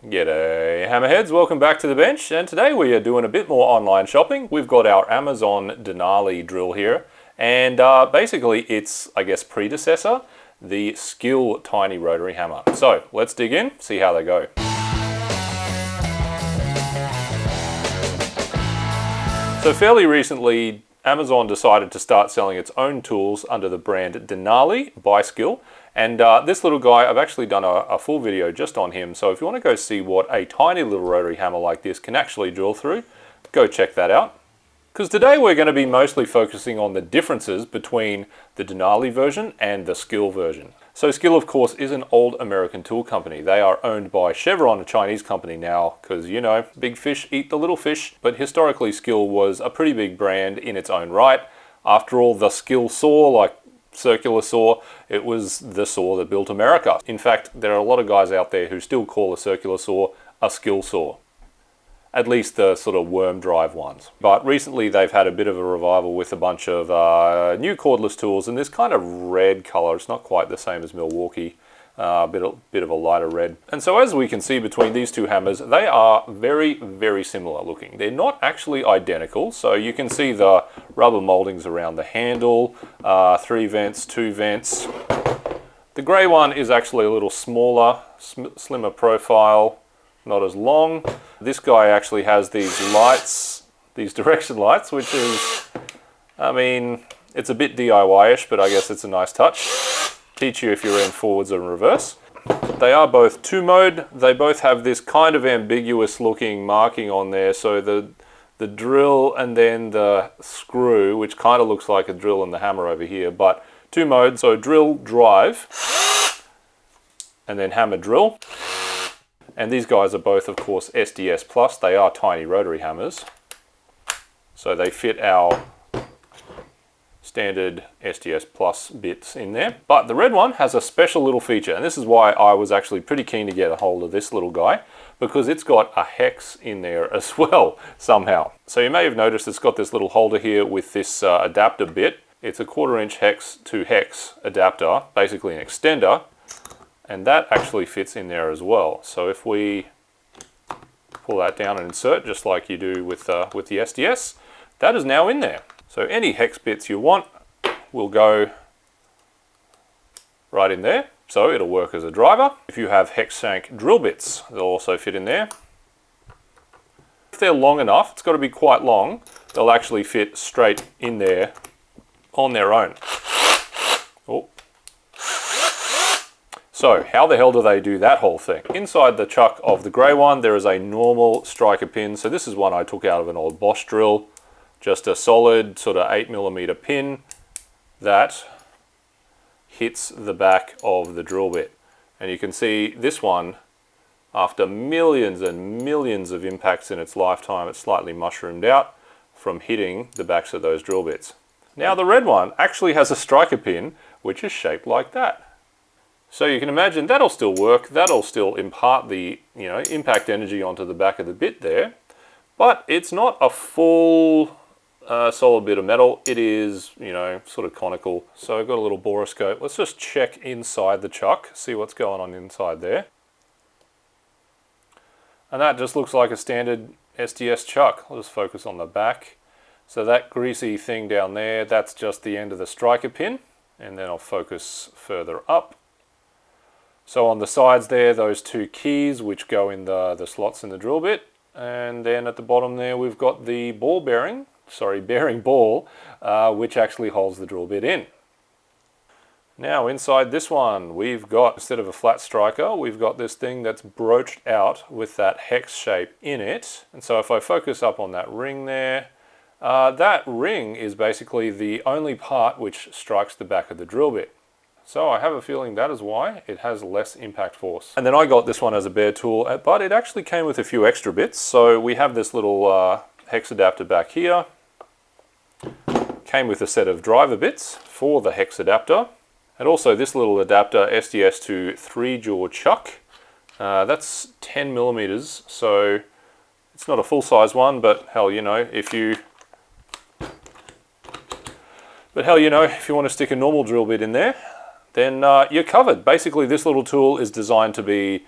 G'day hammerheads, welcome back to the bench, and today we are doing a bit more online shopping. We've got our Amazon Denali drill here, and basically its, I guess, predecessor, the Skil tiny rotary hammer. So let's dig in, see how they go. So fairly recently, Amazon decided to start selling its own tools under the brand Denali by Skil. And this little guy, I've actually done a full video just on him. So if you want to go see what a tiny little rotary hammer like this can actually drill through, go check that out. Because today we're going to be mostly focusing on the differences between the Denali version and the Skil version. So Skil, of course, is an old American tool company. They are owned by Chevron, a Chinese company now, because, you know, big fish eat the little fish. But historically, Skil was a pretty big brand in its own right. After all, the Skil saw, like circular saw, it was the saw that built America. In fact, there are a lot of guys out there who still call a circular saw a Skil saw. At least the sort of worm drive ones. But recently they've had a bit of a revival with a bunch of new cordless tools in this kind of red color. It's not quite the same as Milwaukee, a bit of a lighter red. And so as we can see between these two hammers, they are very, very similar looking. They're not actually identical. So you can see the rubber moldings around the handle, 3 vents, 2 vents. The gray one is actually a little smaller, slimmer profile, not as long. This guy actually has these lights, these direction lights, which is, I mean, it's a bit DIY-ish, but I guess it's a nice touch. Teach you if you're in forwards and reverse. They are both 2-mode. They both have this kind of ambiguous looking marking on there. So the drill and then the screw, which kind of looks like a drill and the hammer over here, but 2-mode, so drill, drive, and then hammer, drill. And these guys are both, of course, SDS Plus. They are tiny rotary hammers. So they fit our standard SDS Plus bits in there. But the red one has a special little feature. And this is why I was actually pretty keen to get a hold of this little guy, because it's got a hex in there as well, somehow. So you may have noticed it's got this little holder here with this adapter bit. It's a 1/4" hex to hex adapter, basically an extender. And that actually fits in there as well. So if we pull that down and insert, just like you do with the SDS, that is now in there. So any hex bits you want will go right in there. So it'll work as a driver. If you have hex shank drill bits, they'll also fit in there. If they're long enough, it's got to be quite long, they'll actually fit straight in there on their own. Oh. So how the hell do they do that whole thing? Inside the chuck of the grey one, there is a normal striker pin. So this is one I took out of an old Bosch drill. Just a solid sort of 8mm pin that hits the back of the drill bit. And you can see this one, after millions and millions of impacts in its lifetime, it's slightly mushroomed out from hitting the backs of those drill bits. Now the red one actually has a striker pin, which is shaped like that. So you can imagine that'll still work, that'll still impart the, impact energy onto the back of the bit there, but it's not a full solid bit of metal. It is, sort of conical. So I've got a little borescope. Let's just check inside the chuck, see what's going on inside there. And that just looks like a standard SDS chuck. I'll just focus on the back. So that greasy thing down there, that's just the end of the striker pin. And then I'll focus further up. So on the sides there, those 2 keys which go in the slots in the drill bit. And then at the bottom there, we've got the bearing ball, which actually holds the drill bit in. Now inside this one, we've got, instead of a flat striker, we've got this thing that's broached out with that hex shape in it. And so if I focus up on that ring there, that ring is basically the only part which strikes the back of the drill bit. So I have a feeling that is why it has less impact force. And then I got this one as a bare tool, but it actually came with a few extra bits. So we have this little hex adapter back here. Came with a set of driver bits for the hex adapter. And also this little adapter, SDS to 3-jaw chuck. That's 10mm, so it's not a full-size one, but hell, if you want to stick a normal drill bit in there, then you're covered. Basically, this little tool is designed to be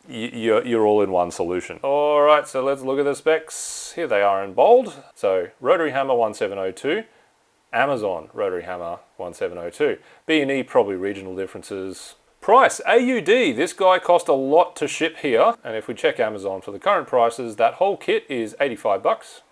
you're all in one solution. All right, so let's look at the specs. Here they are in bold. So rotary hammer 1702, Amazon rotary hammer 1702. B&E probably regional differences. Price, AUD, this guy cost a lot to ship here. And if we check Amazon for the current prices, that whole kit is 85 bucks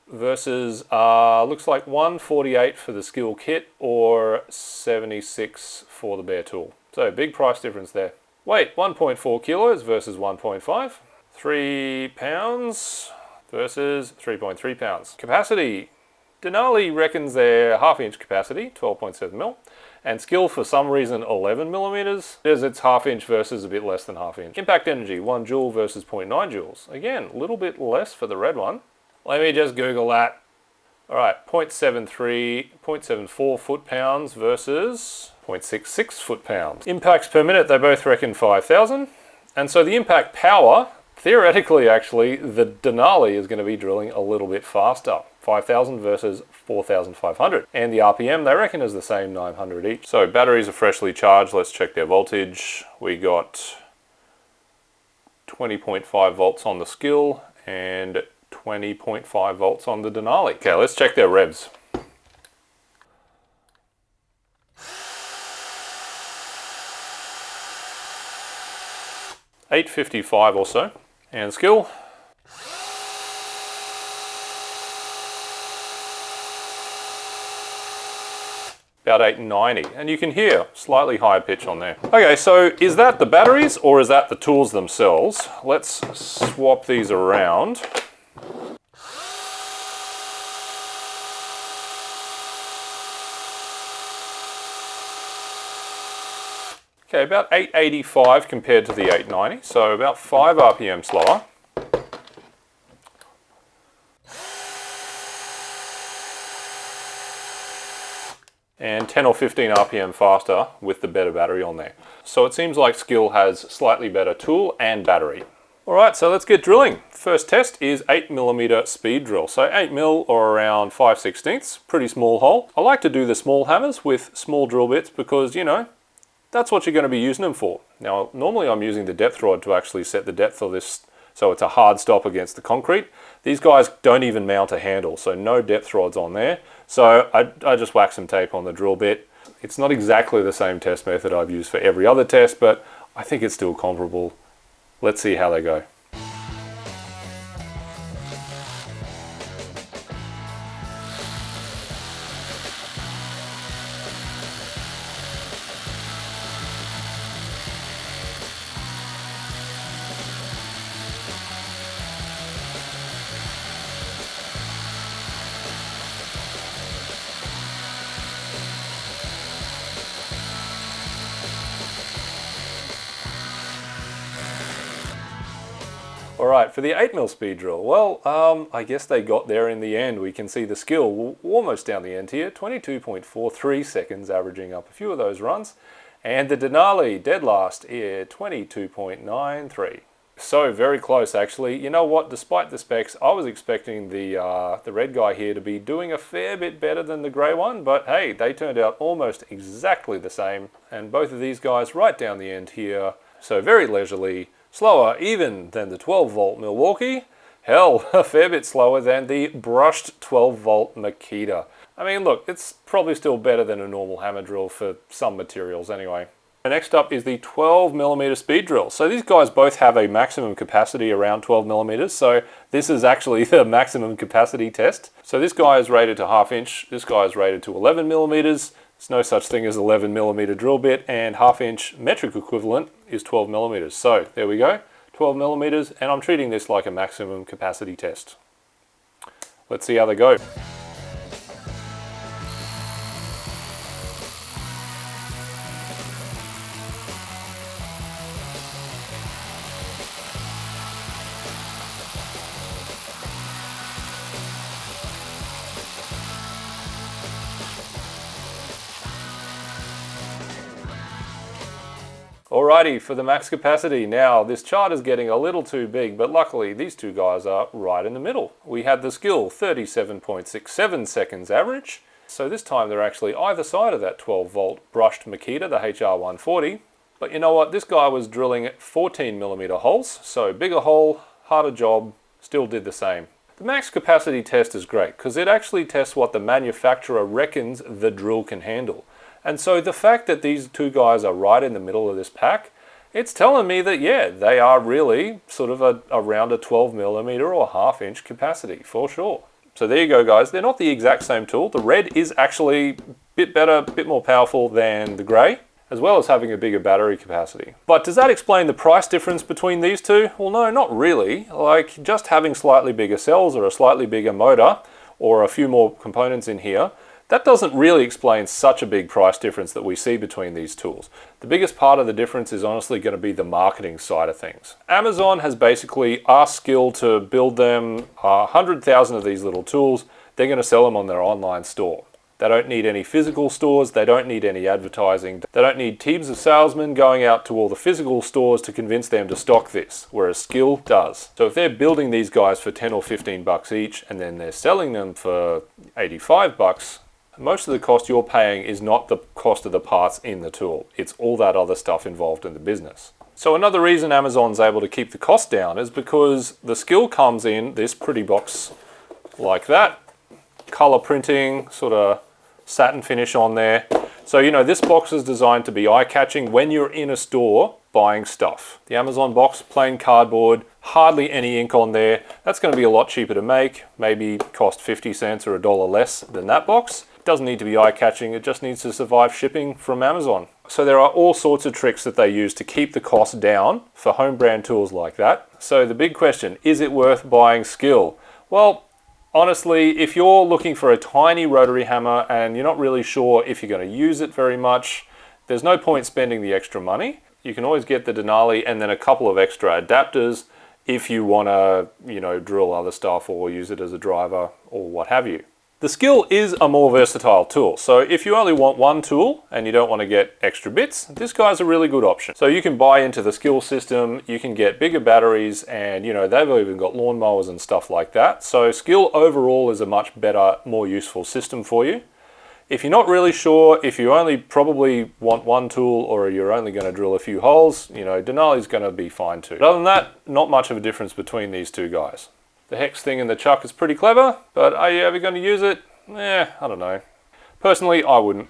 versus, looks like 148 for the Skil kit or 76 for the bare tool. So big price difference there. Weight, 1.4 kilos versus 1.5. 3 pounds versus 3.3 pounds. Capacity, Denali reckons their half-inch capacity, 12.7 mil. And Skil, for some reason, 11 millimeters. It's half-inch versus a bit less than half-inch. Impact energy, 1 joule versus 0.9 joules. Again, a little bit less for the red one. Let me just Google that. All right, 0.74 foot-pounds versus 0.66 foot-pounds. Impacts per minute, they both reckon 5,000. And so the impact power, theoretically, actually, the Denali is going to be drilling a little bit faster. 5,000 versus 4,500. And the RPM, they reckon, is the same, 900 each. So batteries are freshly charged. Let's check their voltage. We got 20.5 volts on the Skil and 20.5 volts on the Denali. Okay, let's check their revs. $855 or so. And Skil, about 890, and you can hear slightly higher pitch on there. Okay, so is that the batteries or is that the tools themselves? Let's swap these around. Okay, about 885 compared to the 890, so about 5 RPM slower. And 10 or 15 RPM faster with the better battery on there. So it seems like Skil has slightly better tool and battery. All right, so let's get drilling. First test is 8mm speed drill. So 8mm or around 5/16, pretty small hole. I like to do the small hammers with small drill bits because, you know, that's what you're going to be using them for. Now, normally I'm using the depth rod to actually set the depth of this, so it's a hard stop against the concrete. These guys don't even mount a handle, so no depth rods on there. So I just whack some tape on the drill bit. It's not exactly the same test method I've used for every other test, but I think it's still comparable. Let's see how they go. Alright, for the 8mm speed drill, well, I guess they got there in the end. We can see the Skil almost down the end here, 22.43 seconds, averaging up a few of those runs. And the Denali, dead last here, 22.93. So very close, actually. You know what, despite the specs, I was expecting the red guy here to be doing a fair bit better than the grey one, but hey, they turned out almost exactly the same. And both of these guys right down the end here, so very leisurely, slower even than the 12-volt Milwaukee. Hell, a fair bit slower than the brushed 12-volt Makita. I mean, look, it's probably still better than a normal hammer drill for some materials anyway. Next up is the 12mm speed drill. So these guys both have a maximum capacity around 12mm, so this is actually the maximum capacity test. So this guy is rated to half-inch, this guy is rated to 11mm. There's no such thing as 11mm drill bit, and half-inch metric equivalent is 12mm. So there we go, 12mm, and I'm treating this like a maximum capacity test. Let's see how they go. Alrighty, for the max capacity. Now, this chart is getting a little too big, but luckily these two guys are right in the middle. We had the Skil, 37.67 seconds average. So this time they're actually either side of that 12-volt brushed Makita, the HR140. But you know what? This guy was drilling 14mm holes, so bigger hole, harder job, still did the same. The max capacity test is great because it actually tests what the manufacturer reckons the drill can handle. And so the fact that these two guys are right in the middle of this pack, it's telling me that, yeah, they are really sort of around a 12mm or ½ inch capacity, for sure. So there you go, guys. They're not the exact same tool. The red is actually a bit better, a bit more powerful than the grey, as well as having a bigger battery capacity. But does that explain the price difference between these two? Well, no, not really. Like, just having slightly bigger cells or a slightly bigger motor or a few more components in here, that doesn't really explain such a big price difference that we see between these tools. The biggest part of the difference is honestly going to be the marketing side of things. Amazon has basically asked Skil to build them 100,000 of these little tools. They're going to sell them on their online store. They don't need any physical stores, they don't need any advertising, they don't need teams of salesmen going out to all the physical stores to convince them to stock this, whereas Skil does. So if they're building these guys for 10 or 15 bucks each and then they're selling them for 85 bucks, most of the cost you're paying is not the cost of the parts in the tool, it's all that other stuff involved in the business. So another reason Amazon's able to keep the cost down is because the Skil comes in this pretty box like that, color printing, sort of satin finish on there. So, you know, this box is designed to be eye-catching when you're in a store buying stuff. The Amazon box, plain cardboard, hardly any ink on there. That's going to be a lot cheaper to make, maybe cost 50 cents or $1 less than that box. It doesn't need to be eye-catching, it just needs to survive shipping from Amazon. So there are all sorts of tricks that they use to keep the cost down for home brand tools like that. So the big question, is it worth buying Skil? Well, honestly, if you're looking for a tiny rotary hammer and you're not really sure if you're going to use it very much, there's no point spending the extra money. You can always get the Denali and then a couple of extra adapters if you want to, you know, drill other stuff or use it as a driver or what have you. The Skil is a more versatile tool, so if you only want one tool and you don't want to get extra bits, this guy's a really good option. So you can buy into the Skil system, you can get bigger batteries, and you know, they've even got lawnmowers and stuff like that. So Skil overall is a much better, more useful system for you. If you're not really sure, if you only probably want one tool or you're only going to drill a few holes, you know, Denali's going to be fine too. But other than that, not much of a difference between these two guys. The hex thing in the chuck is pretty clever, but are you ever going to use it? I don't know. Personally, I wouldn't.